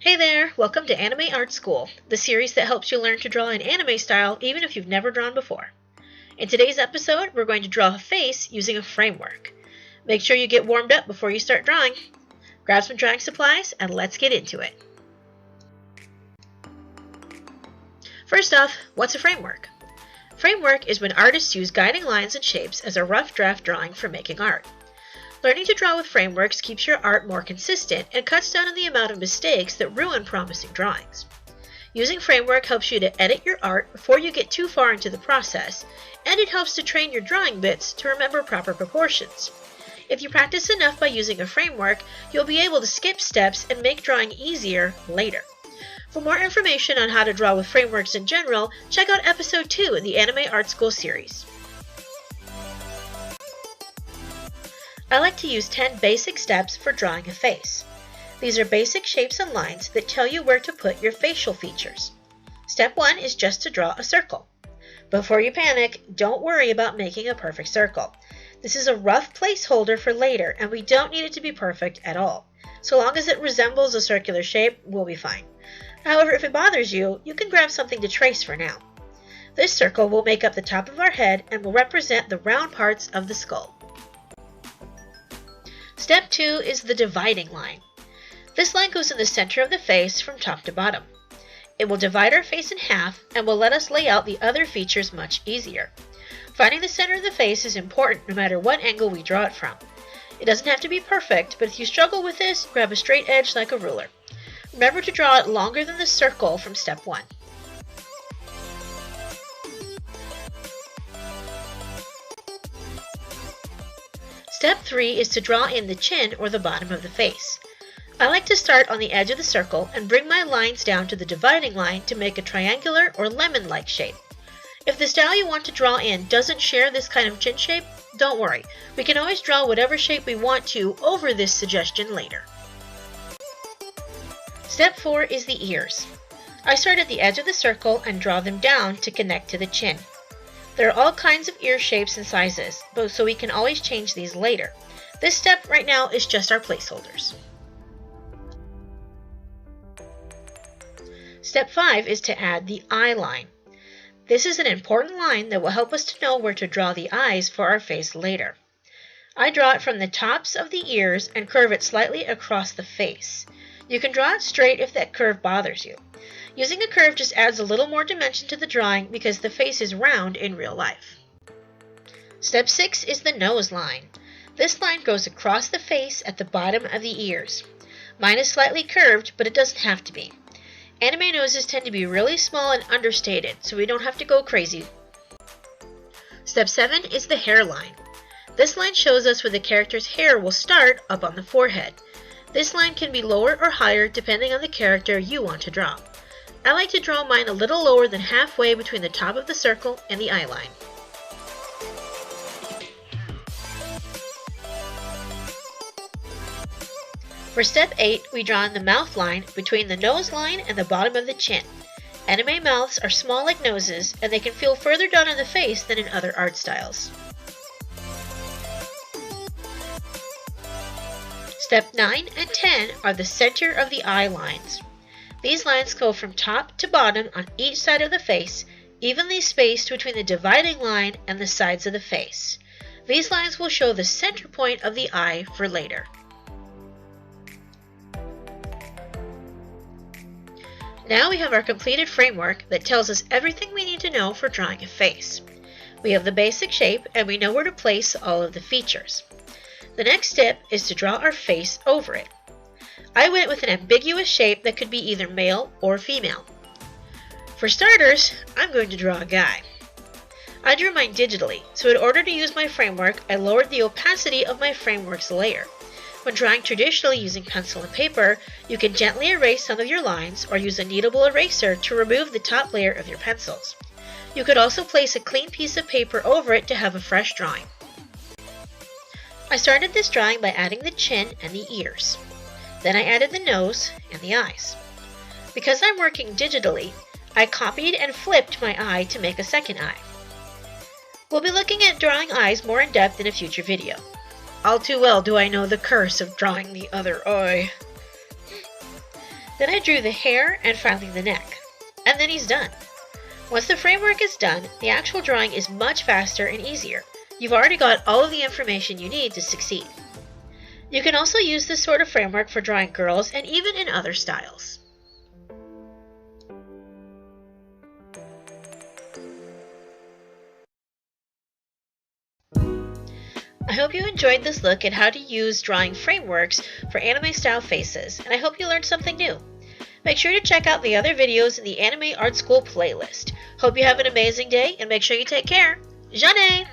Hey there! Welcome to Anime Art School, the series that helps you learn to draw in anime style even if you've never drawn before. In today's episode, we're going to draw a face using a framework. Make sure you get warmed up before you start drawing. Grab some drawing supplies and let's get into it. First off, what's a framework? Framework is when artists use guiding lines and shapes as a rough draft drawing for making art. Learning to draw with frameworks keeps your art more consistent and cuts down on the amount of mistakes that ruin promising drawings. Using framework helps you to edit your art before you get too far into the process, and it helps to train your drawing bits to remember proper proportions. If you practice enough by using a framework, you'll be able to skip steps and make drawing easier later. For more information on how to draw with frameworks in general, check out episode 2 in the Anime Art School series. I like to use 10 basic steps for drawing a face. These are basic shapes and lines that tell you where to put your facial features. Step 1 is just to draw a circle. Before you panic, don't worry about making a perfect circle. This is a rough placeholder for later, and we don't need it to be perfect at all. So long as it resembles a circular shape, we'll be fine. However, if it bothers you, you can grab something to trace for now. This circle will make up the top of our head and will represent the round parts of the skull. Step 2 is the dividing line. This line goes in the center of the face from top to bottom. It will divide our face in half and will let us lay out the other features much easier. Finding the center of the face is important no matter what angle we draw it from. It doesn't have to be perfect, but if you struggle with this, grab a straight edge like a ruler. Remember to draw it longer than the circle from step 1. Step 3 is to draw in the chin or the bottom of the face. I like to start on the edge of the circle and bring my lines down to the dividing line to make a triangular or lemon-like shape. If the style you want to draw in doesn't share this kind of chin shape, don't worry. We can always draw whatever shape we want to over this suggestion later. Step 4 is the ears. I start at the edge of the circle and draw them down to connect to the chin. There are all kinds of ear shapes and sizes, so we can always change these later. This step right now is just our placeholders. Step 5 is to add the eye line. This is an important line that will help us to know where to draw the eyes for our face later. I draw it from the tops of the ears and curve it slightly across the face. You can draw it straight if that curve bothers you. Using a curve just adds a little more dimension to the drawing because the face is round in real life. Step 6 is the nose line. This line goes across the face at the bottom of the ears. Mine is slightly curved, but it doesn't have to be. Anime noses tend to be really small and understated, so we don't have to go crazy. Step 7 is the hairline. This line shows us where the character's hair will start up on the forehead. This line can be lower or higher depending on the character you want to draw. I like to draw mine a little lower than halfway between the top of the circle and the eye line. For step 8, we draw in the mouth line between the nose line and the bottom of the chin. Anime mouths are small like noses, and they can feel further down in the face than in other art styles. Step 9 and 10 are the center of the eye lines. These lines go from top to bottom on each side of the face, evenly spaced between the dividing line and the sides of the face. These lines will show the center point of the eye for later. Now we have our completed framework that tells us everything we need to know for drawing a face. We have the basic shape and we know where to place all of the features. The next step is to draw our face over it. I went with an ambiguous shape that could be either male or female. For starters, I'm going to draw a guy. I drew mine digitally, so in order to use my framework, I lowered the opacity of my framework's layer. When drawing traditionally using pencil and paper, you can gently erase some of your lines or use a kneadable eraser to remove the top layer of your pencils. You could also place a clean piece of paper over it to have a fresh drawing. I started this drawing by adding the chin and the ears. Then I added the nose and the eyes. Because I'm working digitally, I copied and flipped my eye to make a second eye. We'll be looking at drawing eyes more in depth in a future video. All too well do I know the curse of drawing the other eye. Then I drew the hair and finally the neck. And then he's done. Once the framework is done, the actual drawing is much faster and easier. You've already got all of the information you need to succeed. You can also use this sort of framework for drawing girls and even in other styles. I hope you enjoyed this look at how to use drawing frameworks for anime style faces, and I hope you learned something new. Make sure to check out the other videos in the Anime Art School playlist. Hope you have an amazing day, and make sure you take care. Jane!